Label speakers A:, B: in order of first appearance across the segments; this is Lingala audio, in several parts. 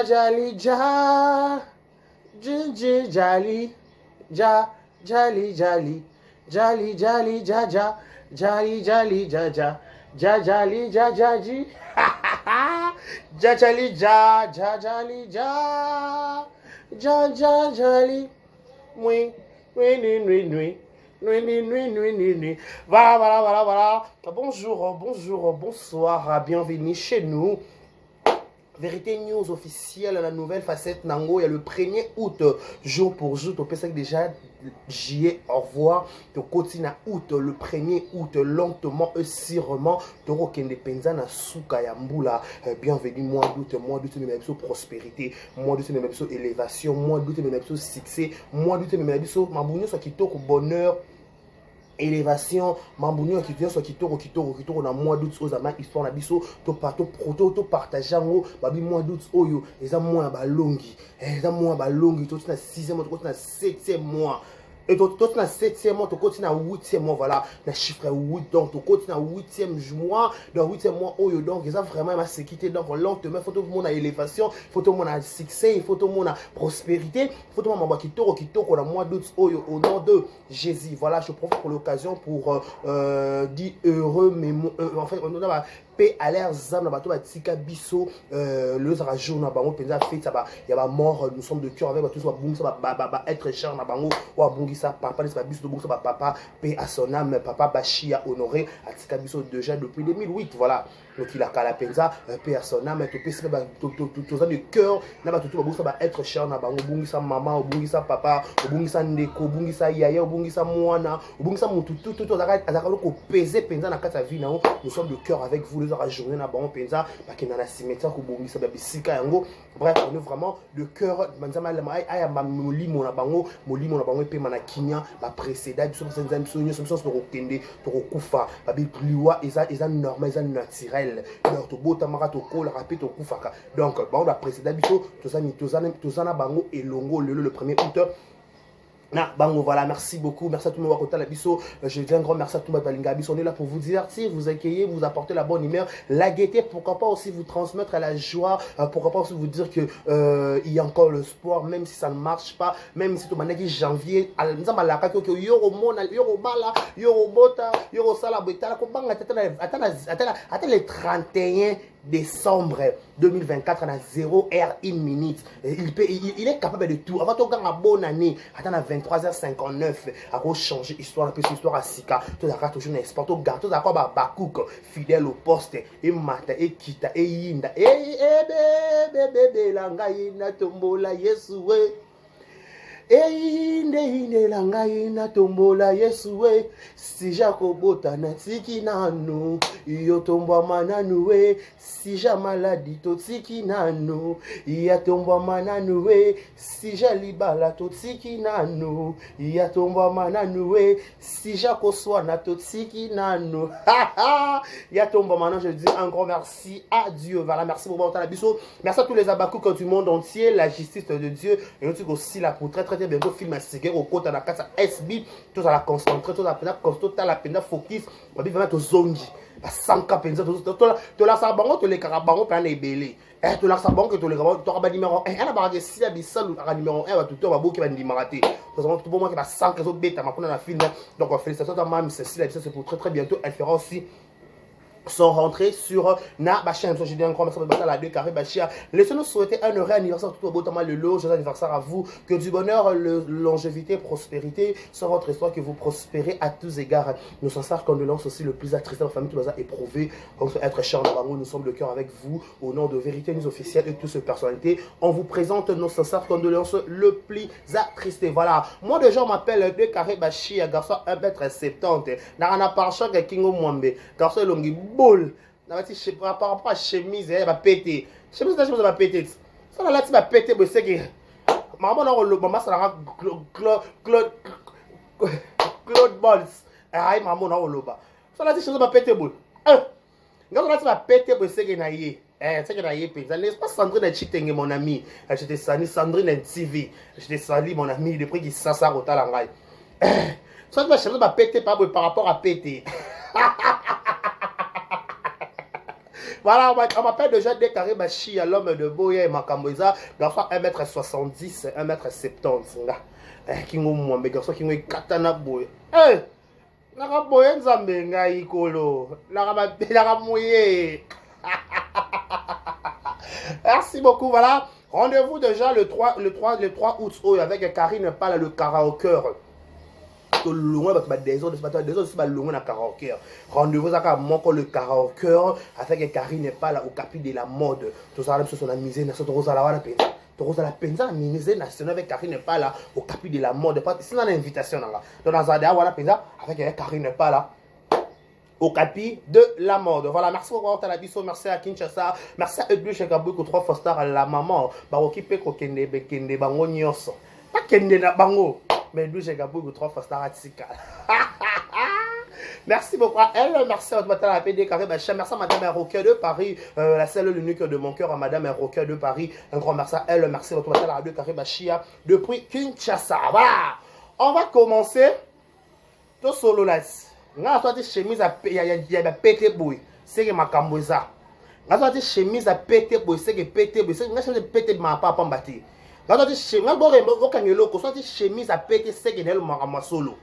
A: jali ja, jali ja, jali jali, jali jali ja ja, jali jali ja ja, jali ja ja ji, jali ja, jali ja, jali, oui, oui, oui, oui, oui. Oui. Voilà. Bonjour, bonsoir, bienvenue chez nous. Vérité News officielle, la nouvelle facette Nango, il y a le 1er août, jour pour jour, tu peux déjà j'y au revoir, tu continues août, le 1er août, lentement, sûrement, tu auras penza na souka ya mbula, bienvenue, mois d'août, mais même prospérité, mois d'août, même élévation, mois d'août, même succès, mois d'août, même mabunyo soit kitoko bonheur, élévation, mambunyo qui vient sur kitoko na mois d'août aux amas histoire na biso to partager ngo babi mois d'août oyo eza mois balongi to na 6e mois to na 7e mois et tout na 7e mois to continue na 8e mois voilà na chiffre 8 donc to continue na 8e mois dans 8e mois oyo donc eza vraiment ma sécurité donc lentement faut tout le monde à élévation faut tout le monde à succès faut tout le monde à prospérité faut tout le monde à kitoko na mois d'août oyo au nom de Jésus. Voilà, je profite pour l'occasion pour dire heureux mais en fait on a paix à l'air zam na bato ba tika biso le zara jour na bango penza fait ça ba ya ba mort nous sommes de cœur avec tout ça ba être cher na bango wa bungisa papa n'est pas biso de bungisa papa paix à son âme papa Bachia honoré à tika biso déjà depuis 2008 voilà donc il a kala penza paix à son âme to pesi ba tout ça de cœur na ba tout ba bungisa ba être cher na bango bungisa maman bungisa papa bungisa ndeko bungisa yaya bungisa mwana bungisa mutu tout azaka ko peser penza na kata vie na nous sommes de cœur avec vous la journée na bango penza bakina na cimetière ko bongisa ba bisika yango bref on est vraiment le cœur manzama la mai aya molimo na bango pe mana kinya ba précédent biso senza biso to kende to kufa ba bipliwa eza normal eza naturel donc to bota mara to kola rapide to kufaka donc ba précédent biso to na bango elongo le 1er août. Bango, voilà, merci beaucoup, merci à tout le monde à la biso. Je dis un grand merci à tout le monde. On est là pour vous divertir, vous accueillir, vous apporter la bonne humeur, la gaieté, pourquoi pas aussi vous transmettre à la joie, pourquoi pas aussi vous dire que il y a encore le sport, même si ça ne marche pas, même si tout le monde dit janvier, attends les 31 décembre 2024 à 0 heure 1 minute. Il est capable de tout. Avant de gagner une bonne année, attends à 23h59, à changer histoire, un peu histoire à Sika. Tout d'accord toujours un export, tout gars, tout d'accord Bakouk, fidèle au poste, et Mata, et Kita, et Yinda, et bébé, langaïna, tombola, yesoué. Inde langai na tombola Yesue si jakobota na tiki nanu yo tomba mananu we si ja maladi to tiki nanu ya tomba mananu we si ja libala to tiki nanu ya tomba mananu we si jakoswa na to tiki nanu ya tomba mananu. Je dis un grand merci à Dieu. Voilà, merci pour votre biso. Merci à tous les abakouks du monde entier, la justice de Dieu et aussi la pour très bientôt film à Seguer au côté de la casa SB tout à la concentrer tout à la peine focus on va vraiment to zongi ba sanka penza to la sabango to les karabango pa na ebele to la sabango to les karabango to ba numéro 1 ala ba si la bisalu à numéro 1 ba tout ba boki ba ndimaraté to ça tout pour moi qui ba sanka zo beta makuna na film donc félicitations à Mme Cécile, c'est pour très bientôt. Elle fera aussi sont rentrés sur na chaîne. Je dis un grand merci de la 2 carré Bachia. Laissez-nous souhaiter un heureux anniversaire tout au beau temps le lot. Joyeux anniversaire à vous. Que du bonheur, longévité, prospérité soit votre histoire, que vous prospérez à tous égards. Nos sincères condoléances aussi le plus attristé à la famille, tout ça éprouvé. Donc être cher dans nous sommes de cœur avec vous au nom de Vérité News officielle et toutes ces personnalités. On vous présente nos sincères condoléances le plus attristé. Voilà. Moi déjà on m'appelle 2 carré Bachia, garçon 1m70. Narana Parchak Kingo Mwambe. Garçon Longi boule par rapport à chemise elle va péter chemise va péter ça là tu vas péter c'est que maman on le maman ça Claude Balls ay maman on le bas ça là tu chemise va péter boule quand là tu vas péter c'est que naïe c'est que naïe péter n'est pas Sandrine Chitenge mon ami j'étais sali Sandrine TV j'étais sali mon ami depuis qu'il ça au talangai ça tu vas chemise va péter par rapport à péter. Voilà, on m'appelle déjà Décaré Bachi, l'homme de Boya et Makamboza, garçon 1m70, 1m70. Kingo Mwambe, garçon qui est katana boy. Eh! Naka boye nzambe ngai kolo. Naka mouye. Merci beaucoup, voilà. Rendez-vous déjà le 3 août avec Karine Pala, le karaoke. Loin des autres c'est pas loin na karaoke. Rendez-vous à mon le karaoke avec Karine Pala au capi de la mode. Tout ça même sur la misère, sur Rosa la penza. Rosa la penza misère nationale avec Karine Pala au capi de la mode. C'est une invitation là. Donc dans Zada voilà penza avec Karine Pala au capi de la mode. Voilà, merci beaucoup à la biso, merci à Kinshasa, merci à Edouard Chekabouko 3 fois star à la maman. Baroki pe ko kende bekende bango nyonso. Pas kende na bango, mais Edouard Chekabouko 3 fois star à Tsika. Merci beaucoup à elle, merci à la PD Carré Bacha, merci à Madame Roquet de Paris, la seule l'unique de mon cœur, à Madame Roquet de Paris. Un grand merci à elle, merci à la Radio Carré Bachia depuis Kinshasa. Voilà, on va commencer tout solo là. Nga soit chemise à pété boy, c'est que ma camboza. Nga soit chemise à pété boy, c'est que pété boy, c'est nga chemise pété ma papa mbati. Nga soit chemise, nga bore okangelo ko soit chemise à pété c'est que nel ma solo.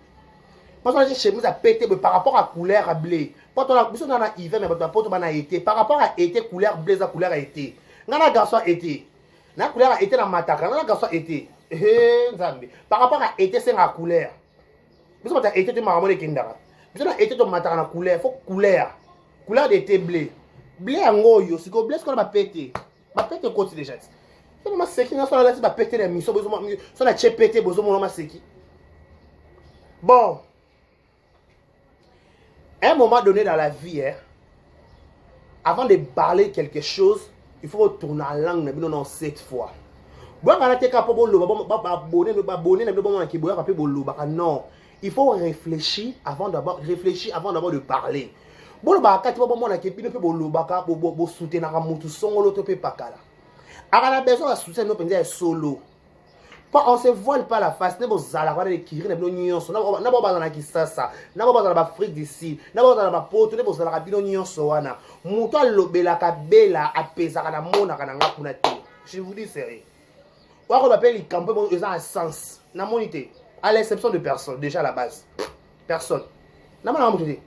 A: Pas soit chemise à pété boy par rapport à couleur à blé. Pas on a besoin dans hiver mais pas on a été par rapport à été couleur blé à couleur à été. Nga na garçon été. Na couleur à été dans mataka, nga na garçon été. Nzambe. Par rapport à été c'est la couleur. Besoin à été de ma maman kindara. Vous avez été dans la couleur, il faut couleur. Couleur d'été blé. Blé en goyo, c'est que blé ce qu'on va péter. Va péter côté déjà. C'est ma seki, on va la péter les missions, on a péter besoin mon seki. Bon. À un moment donné dans la vie, avant de parler quelque chose, il faut retourner la langue, mais non 7 fois. Bon, quand on a été capable de non. Il faut réfléchir avant d'abord de parler. Bon, bah, quand tu vas bon, qui peut soutenir un moutou solo, tu peux pas là. Alors, on a besoin de soutenir nos solo. Pas on se voile pas la face, ne vous allez pas écrire, ne vous n'y sommes pas dans la Kisasa, ne vous dans l'Afrique d'ici, ne vous dans la pote, ne vous allez pas n'y sommes. Moutou lobela kabela apesa kana mona kana ngapunate. Je vous dis sérieux. On va appeler les campements, ils ont un sens. Na monité. À l'exception de personne, déjà à la base. Personne. N'a pas de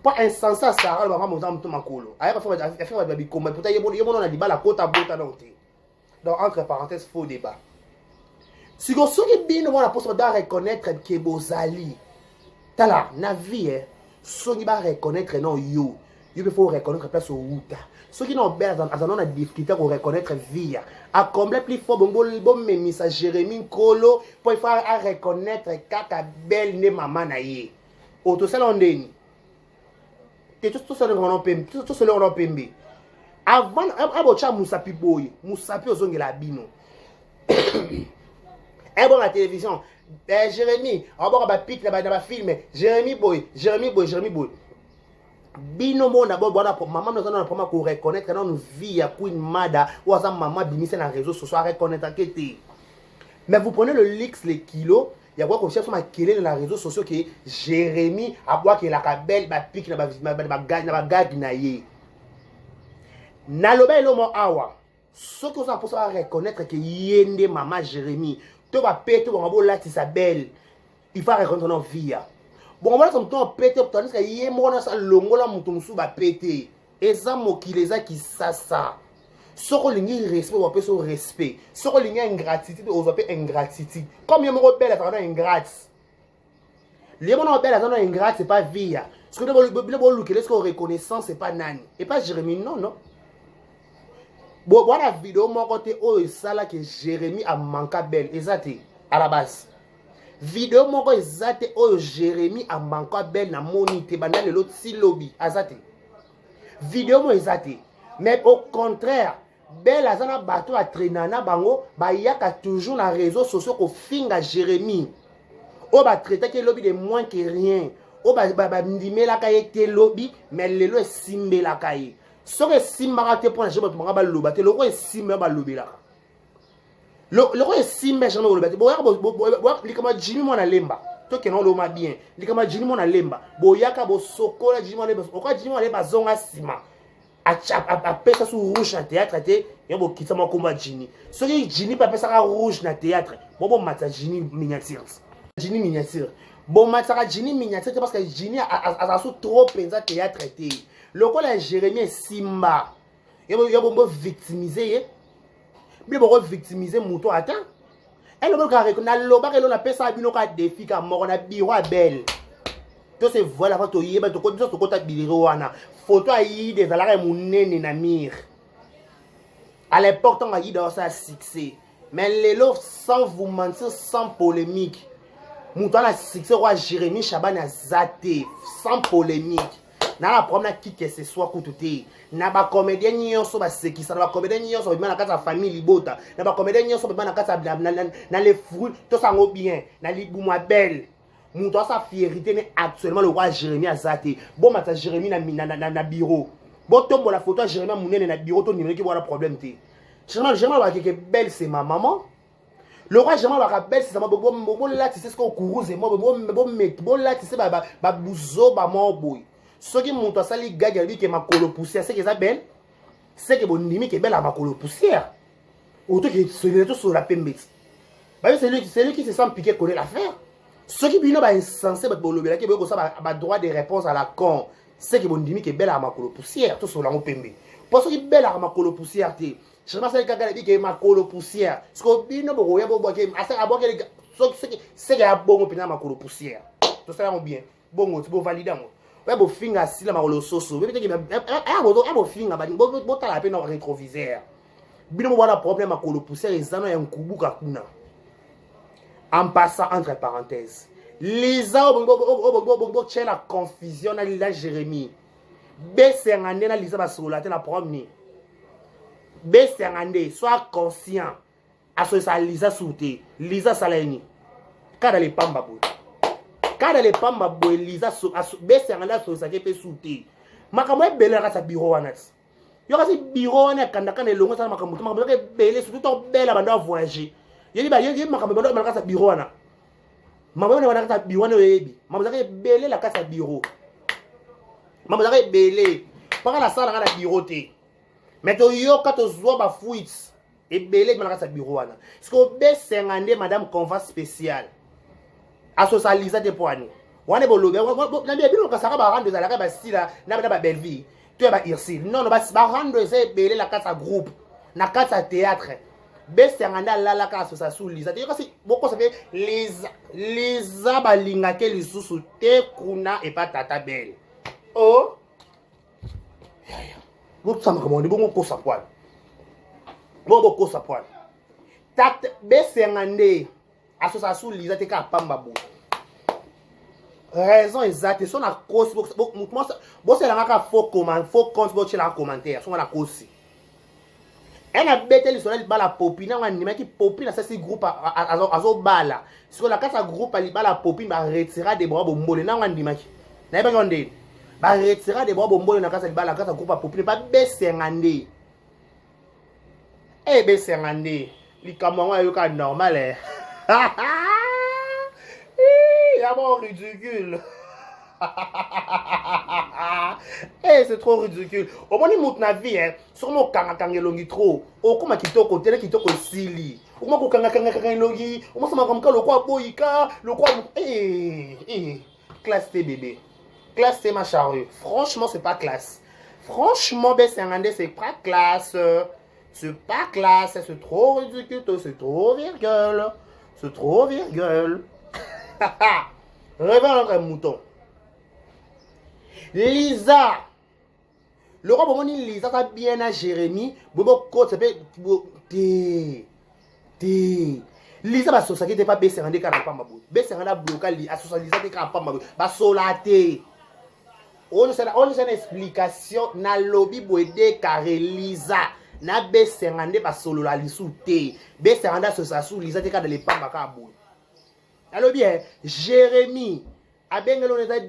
A: pas insensé à ça, on va monter un makolo. Ailleurs, il faut faire des combats. Pourtant, il y a des balles à côte à bout à l'autre. Donc, entre parenthèses, faux débat. Si vous avez bien la possibilité de reconnaître que vous allez, dans la vie, si vous reconnaître non yo, il faut reconnaître place au Outa. Ceux qui n'ont pas de difficulté à reconnaître vie, à combler plus fort, bon, mais ça Jérémy Kolo, pour faire reconnaître kaka belle ne maman naïe. Auto seul on est. Tout seul on pembe, tout seul on pembe. Avant, abocha Moussapi boy, Moussapi ozonge la bino. Et bon la télévision, Jérémy, on va ba pic là-bas dans ba film, Jérémy boy. Bino mo d'abord maman nous a pour qu'on reconnaître dans nos vies à Queen Mada ou à maman bimise dans les réseaux sociaux reconnaître que mais vous prenez le lix les kilos il y a quoi qu'on cherche sur ma dans les réseaux sociaux que Jérémy à boire que la cabelle ba pique na gag na ye na loba elo mo awa ce que ça pour ça reconnaître que yende maman Jérémy to ba péter on va là Isabelle il faut reconnaître nos vies. Bon, on va comme toi péter tandis que yé mona sa longola mutumsu ba péter. Eza mokileza ki sasa. Soko lingi respect ou appelle respect. Soko lingi ingratitude ou appelle ingratitude. Comme yé moko belle ça ingrat. Les mona belle ça ingrat c'est pas vie. Ce que le bon look est-ce que reconnaissance c'est pas nani. Et pas Jérémy non. Bon, voilà la vidéo mon côté oh ça là que Jérémy a manqué belle exacté à la base. Vidéo moko ezate oyo Jérémy a manqué belle na monité bandale l'autre si lobby azate. Vidéo mo ezate. Mais au contraire, belle azana bateau a traîner na bango ba yaka toujours na réseaux sociaux ko finga Jérémy. O ba traiter que lobby de moins que rien. O ba ndimela ka yete lobby mais lelo simbela kaye. So que simbara te point je ba loba te loko simba ba lobela. Le roi est si méchant au Lobati. Bon, Jimmy mon lemba. to ke non lo ma bien likama jini mona lemba boyaka bo sokola jini mona lemba okwa jini mona lemba zonga sima a pesa su rouge na théâtre te ya bo kitsa makomba jini soki jini pa pesa ka rouge na théâtre bo matsa jini miniature bon matsa jini miniature parce que jini a su trop penza théâtre te lokola Jérémie Simba ya bo victimiser ye bi bo victimiser muto ata elle le carré na loba ke lo na pesa bino ka défi ka moko na biro a belle to se voilà fa to yeba to kota biliro wana photo ayi des alare munene na mir à l'époque on a dit dans ça succès mais les lots sans vous mentir sans polémique muto na succès roi Jérémie Chaban a zaté sans polémique na la problème qui que ce soit coûté na ba comédien nyonso ba sekisa na ba comédien nyonso ba na kata famille libota na ba comédien nyonso ba na kata na les fruits to sango bien na libuma belle muto sa fierté ne actuellement le roi Jérémie azate bon mata Jérémie na bureau bon tombo la photo Jérémie munene na bureau to numéro qui voilà problème té Jérémie ba que belle c'est ma maman le roi Jérémie ba belle c'est ma bon là tu sais ce qu'on courouze moi bon là tu sais ba bouzo ba mon boy ce qui monte ça les gars lui que ma colo poussière c'est que ça belle c'est que bon nimi que belle à ma colo poussière autant que celui tout sur la pembet bah c'est lui qui se sent piqué connaît l'affaire ce qui bino ba insensé ba bolo bela que ba ça ba droit de réponse à la con c'est que bon nimi que belle à ma colo poussière tout sur la pembet parce que belle à ma colo poussière té je pense que les gars que ma colo poussière ce que bino bo ya bo que à bo que c'est que a bon opinion ma colo poussière tout ça va bien bon tu peux valider moi ouais bon finga si la marolo soso mais peut-être que bon finga ba bon ta la peine au rétroviseur bino mo wala problème à colo poussière ezana ya nkubuka kuna en passant entre parenthèses Lisa bo tient la confusion na Lisa Jérémie B50 na Lisa ba solate la premier B50 soit conscient à ce ça Lisa souté Lisa salaini kada les pamba bo kada les pamba bo Lisa B50 so ça ke souté makamwe bele ka sa bureau wana yo ka si bureau wana kanda kana longo sa makamwe ke bele surtout to bele bando voyager yeli ba yeli makamwe bando ka sa bureau wana makamwe wana ka sa bureau wana yebi makamwe ke bele la ka sa bureau makamwe ke bele pas la sala ka bureau te mais to yo ka to zo ba fuit et bele ka sa bureau wana parce que B50 madame conva spécial a socialiser des poignées wana bolobe na bien bino ka saka ba rando za la ka ba sila na ba belle vie tu ba irsi non ba rando c'est bele la ka sa groupe na ka sa théâtre B50 la ka association lisa te kasi boko ça fait les abalinga ke lisusu te kuna et pas tata belle oh vous ça comment on bon ko sa poil bon ko sa poil tata B50 association lisa te ka pamba bo raison exacte son la cause bon c'est la faux comment faux compte bon la commentaire son la cause elle a bête les sonal bala popine on anime qui popine ça c'est groupe azo bala sur la case groupe ali bala popine ba retira des bras bombole na on anime qui na ba gonde ba retira des bras bombole na case bala case groupe popine ba B50 eh B50 li kamwa yo ka normal eh bon ridicule. C'est trop ridicule. Au moins, il na vie, hein. Sur mon kangelongi trop. Au comment kitoko tele kitoko sili. Au moins, kangelongi. Au moins, ça m'a comme le quoi boyika. Le quoi. Classe T, bébé. Classe T, ma charrue. Franchement, c'est pas classe. Franchement, B50, c'est pas classe. C'est pas classe. C'est trop ridicule. C'est trop virgule. C'est trop virgule. Révèle un mouton. Lisa. Le roi bon Lisa ça bien à Jérémie. Bobo côte ça fait Lisa ba so ça qui pas B50 ka pas mabou. B50 bloqué li associaliser te ka pas mabou. Ba solaté. On c'est une explication na lobby boede carré Lisa. Na B50 ba solo la lisouté. B50 association Lisa te ka dans les pamba ka bou. Alors bien, Jérémie, a bien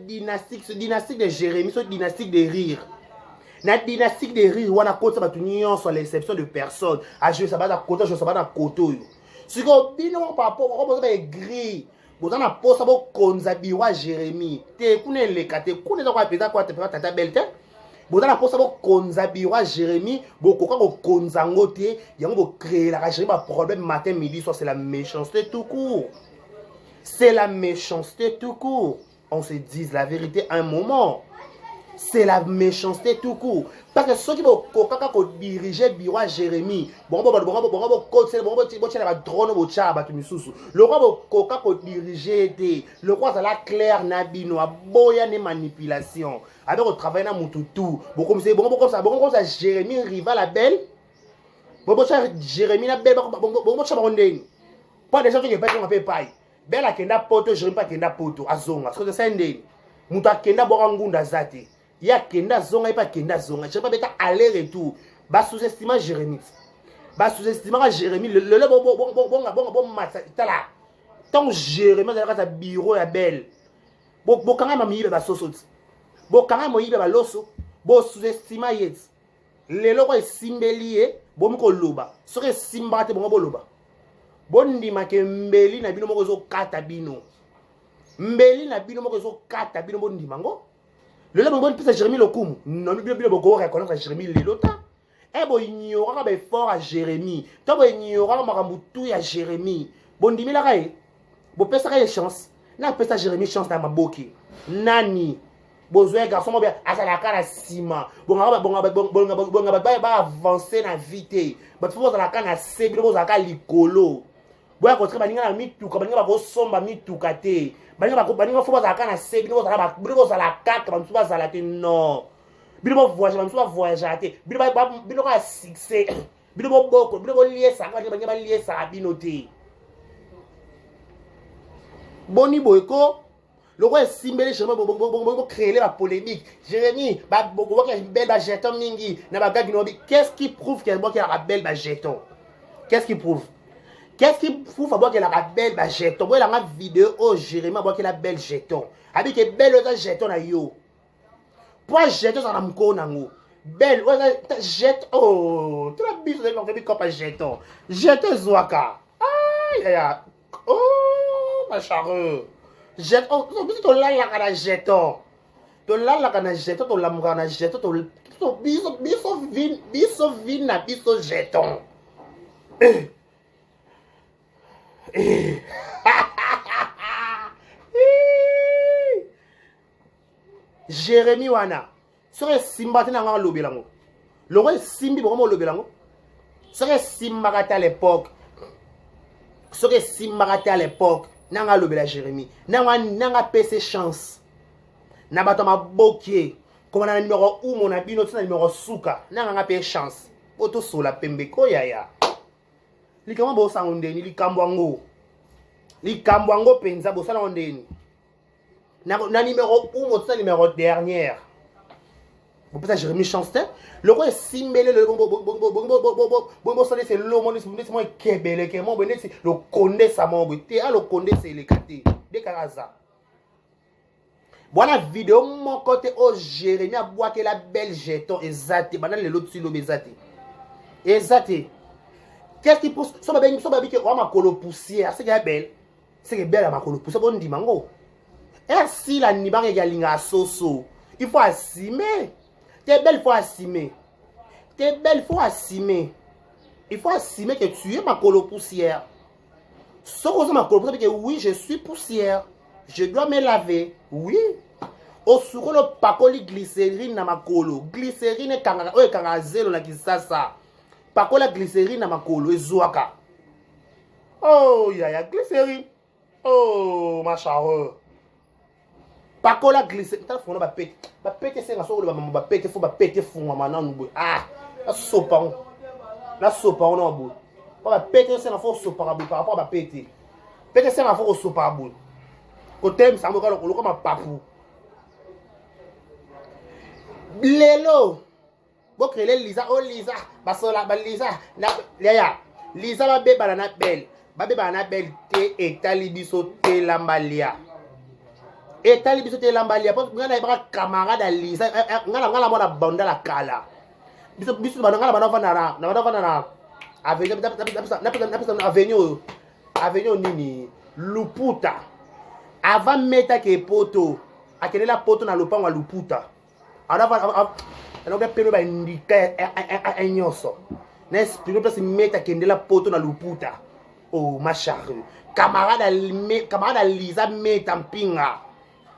A: dynastique de Jérémie, c'est dynastique de rire. La dynastique de rire, on a côté sur l'exception de personnes. À jouer ça va dans côté, je ça va dans côté. Si on dit non par rapport, on va gris. bozana posa bo konza biwa Jérémie te kune lekate kune za kwa peza kwa tata belte bozana posa bo konza biwa Jérémie bokoka ko konza ngote yango bo créer la Jérémie ba problème matin midi soir, c'est la méchanceté tout court. C'est la méchanceté tout court. On se dise la vérité un moment. C'est la méchanceté tout court. Parce que ceux qui vont diriger le bureau à Jérémie, le roi diriger, le roi de la claire nabino, a boya ne manipulation. Avec le travail na mututu, comme ça, Jérémie rival la belle. Jérémie la belle, pas des gens qui ne peuvent pas payer. Belle a kenda poto, Jérémie pas kenda poto, azonga. Ce que c'est ndeni. Muta kenda borangunda zate. Ya kenda zonga pas kenda zonga. Je pas beta aller-retour. Ba sous-estimant Jérémie. Ba sous-estimant Jérémie. Le bon match. Tala. Tant Jérémie dans la bureau ya belle. Bo kanga mami ba sosoti. Bo kanga mo yibe ba loso. Bo sous-estimant yet. Le loko simbelié. Bo miko loba. Sore simbate bo loba. Bondi make mbeli na bino moko zo kata bino. Mbeli na bino moko zo kata bino bondi mango. Le là bon pisa Jérémie le kumu. Non bino boko reconnaître Jérémie le lota. E bo ignora ba fort à Jérémie. To bo ignora makambu tout ya Jérémie. Bondi mi la kai. Bo pesa kai chance. Na pesa Jérémie chance na maboki. Nani besoin garçon mo bien azala kana sima. Bonga ba avancer na vite. Ba faut azala kana sebi bo azala likolo. Boya kotre baninga na mituka baninga bakosomba mituka te baninga fo bazalaka na se bino bozala kaka bamusu bazala te non bino bovoyage bamusu bavoyage te bino ka succès bino boboko bino boliesaka baninga baliesaka bino te boni boyeko loko esimbeli Jérémie bo créer la polémique Jérémie belle ba jeton mingi na bagagi no qu'est-ce qui prouve qu'il y a belle ba jeton qu'est-ce qui prouve qu'est-ce qui prouve qu'elle a la belle jeton? Vous voyez la vidéo où Jérémie a la belle jeton. Avec que belle jeton na yo. Pour jeton ça na mko nango. Belle jet oh, tu la bise de l'envie comme jeton. Jeton zwaka. Ah oh ma chareux. Jeton, tu la kana jeton. Tu la kana jeton, tu la mukana jeton, tu biso vin biso jeton. Jérémie wana serait simbati na nga lobelango le roi simbi vraiment lobelango serait simbati à l'époque nanga lobela Jérémie nanga PC chance na bato mabokie comme na numéro 1 mon abino na numéro suka nanga pe chance poto sola pembe ko yaya likama bo sangondeni likambwango penza bo sangondeni na numéro 1 mo tsana numéro dernière bo pesa Jérémie Chancet le roi simbele le bo sale c'est lo mo mo kebele ke mo bonesi le konde sa mo te a le konde c'est le kati de karaza bona vidéo mon côté au Jérémie a boire que la belle jeton exact bana le lot silo bezati exact. Qu'est-ce qui pousse? So babi que wa makolo poussière, c'est que belle. C'est que belle à makolo poussière bon dimango. Et si la nibanga ya linga soso, il faut assumer. T'es belle, faut assumer. Il faut assumer que tu es makolo poussière. So que makolo poussière que oui, je suis poussière. Je dois me laver. Oui. Au suko le pakoli glycérine na makolo. Glycérine kanga kanga zelo na kisasa. Pakola glycérine na makolo ezwaka. Oh yaya glycérine. Oh ma chareux. Pakola glycérine. Ta fona ba pete senga so ba pete fo ba pete funga mananu bo. Ah, la sopa on a bo. Ba pete senga fo sopa ba par rapport ba pete. Pete senga fo sopa bo. Ko tem sa mo ka lo ma papu. Lelo bo créer Lisa oh Lisa basola ba Lisa na yaya Lisa ba be bana belle ba be bana belle te etali biso te lambalia parce que ngana ba camarade à Lisa ngala mona banda la kala biso bana ngala bana fana na avenue nini Luputa avant meta ke poto akende la poto na lopango luputa alors peno ba indika enyoso na expliquer place meta kende la poto na luputa oh ma charrue camarade Lisa meta mpinga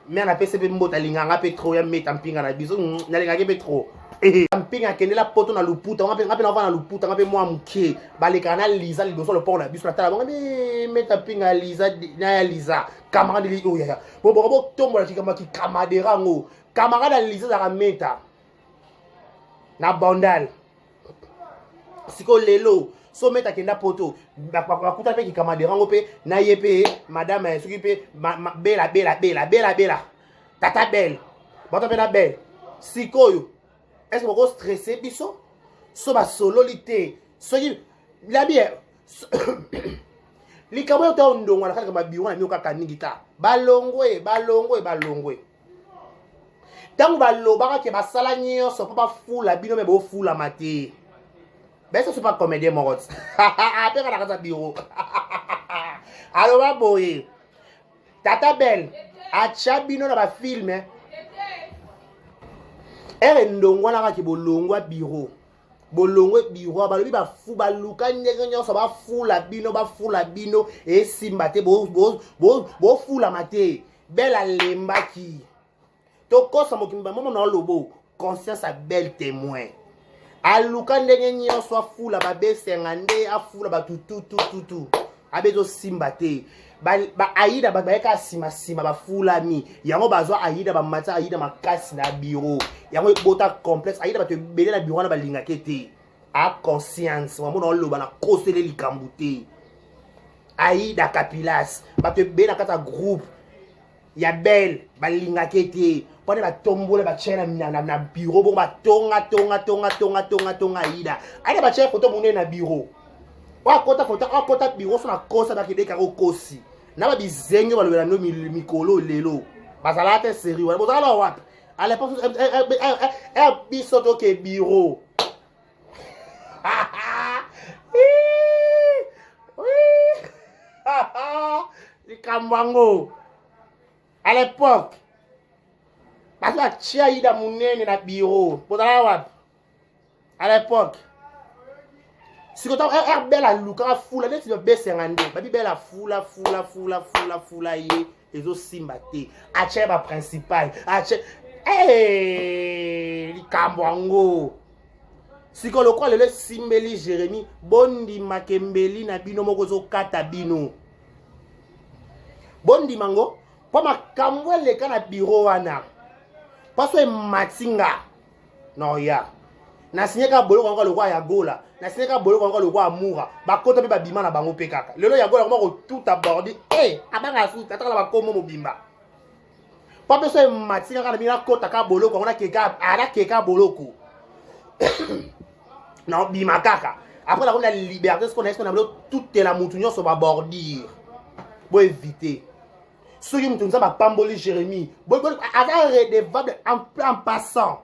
A: mais on a pese pe mbota linganga pe trop ya meta mpinga na biso na linganga pe trop mpinga kende la poto na luputa ngape na va na luputa ngape moi mke baleka na Lisa liboso le pont na biso na tala ngape meta mpinga Lisa na ya Lisa camarade li oya bo tombola kikama ki camarade ngo camarade Lisa za meta na bandal siko lelo so meta kenda poto bakuta pe ki camarade ngo pe na yepe madame soki pe bela tata belle bato pe na belle sikoyo est-ce que vous stressez biso so ba sololité soki la bien likabo yo ta ndongo na kaka mabiwa na mioka kaningita balongwe tango balobaka ke basala nyonso po bafula bino me bofula mate beso c'est pas comédien morot ape kana kata biro aloba boye tata belle acha bino na bafilme ere ndongo na kaki bolongwa biro balobi bafu baluka ndenge nyonso bafula bino esimba te bofula mate bela lembaki tokosa mokimba momo na lobo conscience a bel témoin aluka ndenge nyonso afula babesenga nde afula batututututu abezo simba te ba aida bayeka sima bafulami yango bazwa aida bamata aida makasi na bureau yango bota complexe aida bato ebele na bureau na balingaka te a conscience wamona oloba na kosele likambo te aida kapilas bato ebele na kata groupe ya belle balingaka te pone batombola bachena na bureau bon batonga aida bachena photo munene na bureau wakota bureau so na kosa bakideka kosi na ba bizengo balobela no mikolo lelo bazala te sérieux bozala wapi à l'époque biso to ke bureau likambango à l'époque bazala chia ida munene na bureau bozala wapi à l'époque si quand on belle luka fula neti besenga nde babi bela fula ye ezo simbate ache ba principal ache likambo ngo siko lokwa lelo simbeli Jérémy bondi makembeli na bino moko zo kata bino bondi mango po makambo leka na bureau wana paso e matinga no ya na sinyeka boloko ngo lokwa ya gola na sinyeka boloko ngo lokwa amura bakota pe babima na bango pe kaka lelo ya gola ko tout abordi abanga futa ataka ba komo mobimba pape so matinga kana bina kota ka boloko ngona keka ala keka boloko na bima kaka après la la liberté ce qu'on a toute la moutunyo so ba bordir bo éviter ceux qui moutunza ba pamboli Jérémy bo avant redevable en passant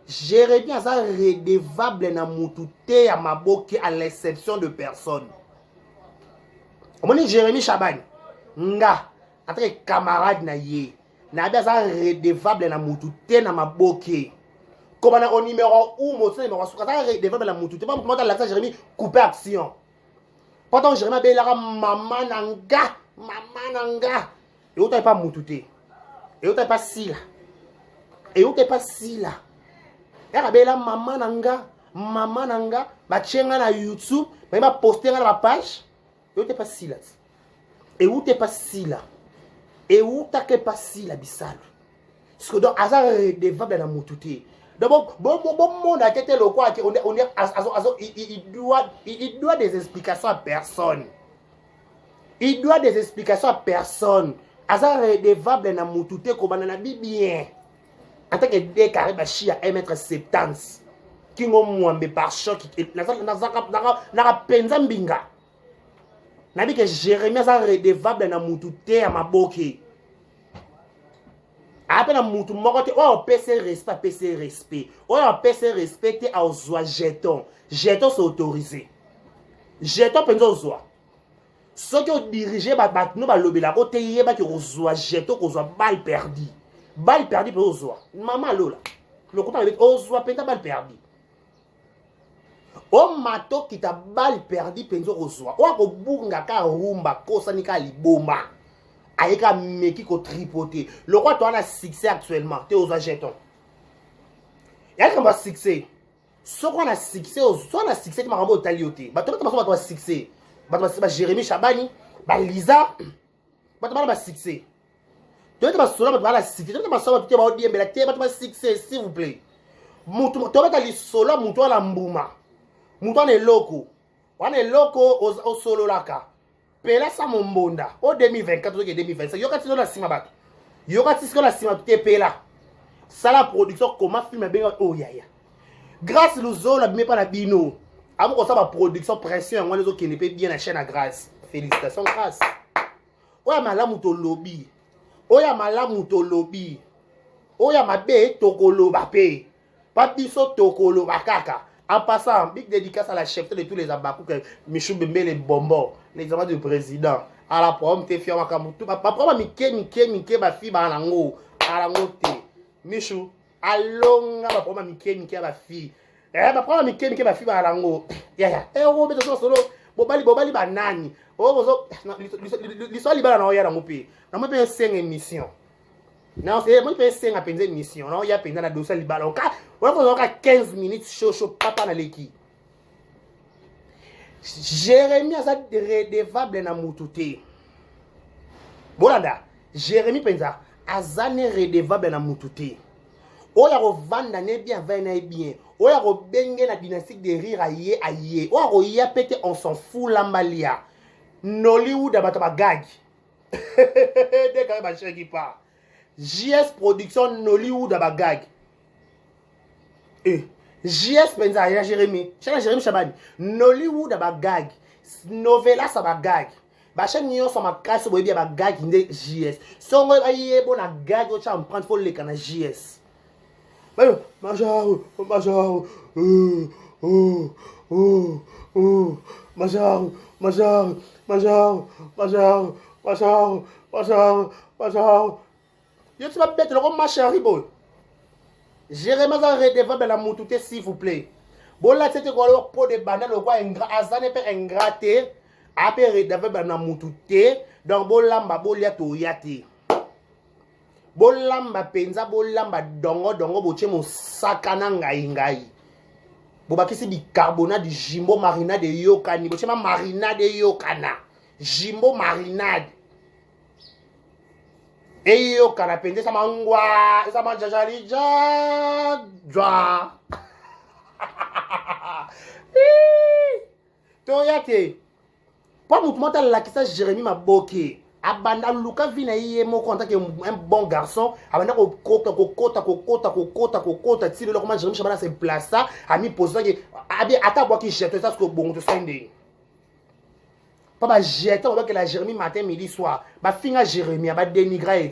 A: Jérémy a ça redevable na mutute ya maboke à l'exception de personne. Omoni Jérémy Chaban nga entre camarade na ye na bia ça redevable na mutute na maboke. Comme on a au numéro 1 mo ça numéro ça redevable na mutute pas comment la Jérémy couper action. Pendant Jérémy be la maman nanga et autant pas mutute. Et autant pas sila. Et autant pas sila. Bela maman nanga bachenga na YouTube ba poster na la page et où t'es pas si là et où t'as que pas si là bisal parce que donc hasard devable na mutute donc bon monde a été le quoi on est il doit des explications à personne hasard devable na mutute ko banana bien en tant que décarré bachia 1m70 qui ngom mwambe par choc na penza mbinga na bi que Jérémy ça redevable na mutu te ya maboke après na mutu moko te o PC respect o PC respecté a ozwa jeton c'est autorisé jeton penzo ozwa Ce qui ont dirigé, nous va lobby la côté hier, qui reçoit jeton, qu'on soit balle perdue. Balle perdue pour reçoit. Maman lola. Le compte avec reçoit penta balle perdue. O mato qui t'a balle perdue penzo reçoit. O ako bunga ka rumba kosa ni ka liboma. Ayeka meki ko tripoter. Le roi toi on a succès actuellement. T'es aux jeton. Y'a comme un succès. Ce qu'on a succès, soit on a succès qui m'a rendu au talioté. Bah toi tu as succès. Bah Jérémy Chabani, bah Lisa, bah tu as succès. Tu as solo, bah tu as succès. Tu as solo, tu as bien, mais tu as succès, s'il vous plaît. Tu as solo, tu as la mbouma. Tu as loco. On est loco au solo laka. Pela sa mombonda. Au 2024, au 2025. Yoka tino la sima bat. Yoka tino la sima tout est pela. Ça la production comment film bien oh ya ya. Grâce le zo la bien pas la bino. Avant qu'on ça ma production pression moi les autres qui ne peut bien la chaîne à grâce. Félicitations grâce. Oya malamu to lobby. Oya malamu to lobby. Oya mabe tokolo bape. Papiso tokolo bakaka. En passant, big dédicace à la chef de tous les abakou que Michou Bembe les bonbons, les amants du président. À la pomme te fier makamutu. Ma proma mike ma fille ba nango. À la ngote. Michou, alonga ma proma mike ma fille. Ma proma mike ma fille ba nango. Ya ya. O beto solo bobali banani. O bozo l'histoire libala na oya nango pe. Na mo pe 5 émissions. Non, c'est moi qui fais 5 à peine émission. Non, il y a peine dans la dossier libala. On a 15 minutes chaud papa na l'équipe. Jérémy a redevable na mutute. Bolanda, Jérémy penza azane redevable na mutute. Oya ko vanda ne bien va na bien. Oya ko benge na dynastique de rire aye. Oya ko ya pété on s'en fout lambalia. Nollywood abata ba gag. Dès quand ba cheki pas. JS Production Nollywood à bagag. JS Benza ya Jérémy. Jérémy Chabani. Nollywood à bagag. Novela sa bagag. Ba chaîne nyo sa ma casse boy bien bagag inde JS. Songo aye bon na gag o cha prendre faut le kana JS. Majao. Majao. Yo tu vas bête le comme ma chérie boy. Jérémy a redevable la mutute s'il vous plaît. Bon là c'était quoi le pot de banane le quoi azane pe ingraté après redevable na mutute donc bon lamba bolia to yate. Bon lamba penza bon lamba dongo boche mo sakana ngai. Bo bakisi bicarbonate du jimbo marinade de yokani boche ma marinade de yokana. Jimbo marinade. Et yo kanapende ça mangwa ça mange jali ja to yate pas mouvement la qui ça Jérémy Maboké abanda luka vina yé mo contact un bon garçon abanda ko kota ti le comment Jérémy Chabana se place ça a mis poser que abi ata bois qui jette ça ce que bon to sende pas jeter on va que la Jérémy matin midi soir ba finga Jérémy ba dénigrer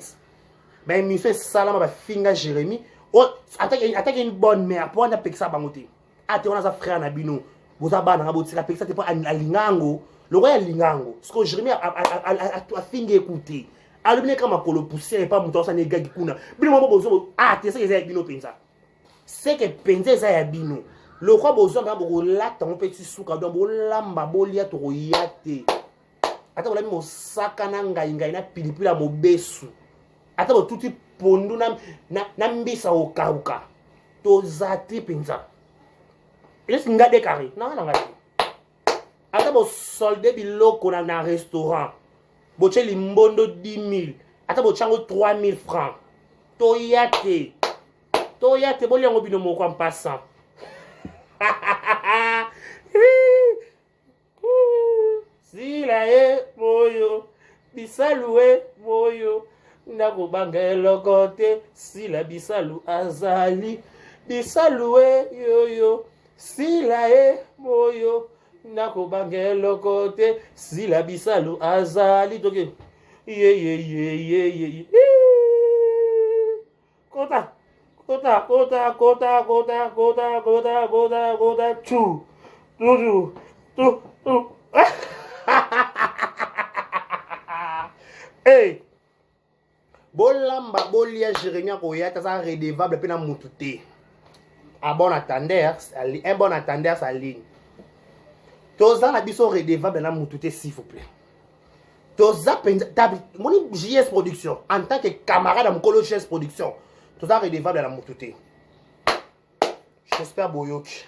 A: ben mi fait salama ba finga Jérémy on attaque une bonne mère pour on appeler ça bangoté ate on a sa frère na bino vous abana nga botika appeler ça te pas à lingango le roi lingango ce que Jérémy a finga écouter alumine kama kolo poussière pas muto ça nega gikuna bino mo bozo ate ça les bino penza c'est que penza ça ya bino le roi bozo nga bo la ton petit souka donc bo lamba bolia to yate ata bola mo sakana ngai na pilipili mo besu ata bo tuti pondu na mbisa okauka to zati penza est ngade carré non ngade ata bo solde biloko na restaurant bo cheli mbondo 10 000 ata bo chango 3 000 francs to yate bolia ngo bino moko en passant si la moyo bisalue moyo ndako bangelo kote si la bisalu azali bisalue yoyo si la moyo ndako bangelo kote si la bisalu azali toke ye kota tu Hey, bolamba bolia Jérémie Koya, ça redevable pe na mututé. Un bon attendeur, sa ligne. Toza na biso redevable na mututé s'il vous plaît. Toza mon JS Production en tant que camarade de Mkolo JS Production. Toza redevable na mututé. J'espère boyoki.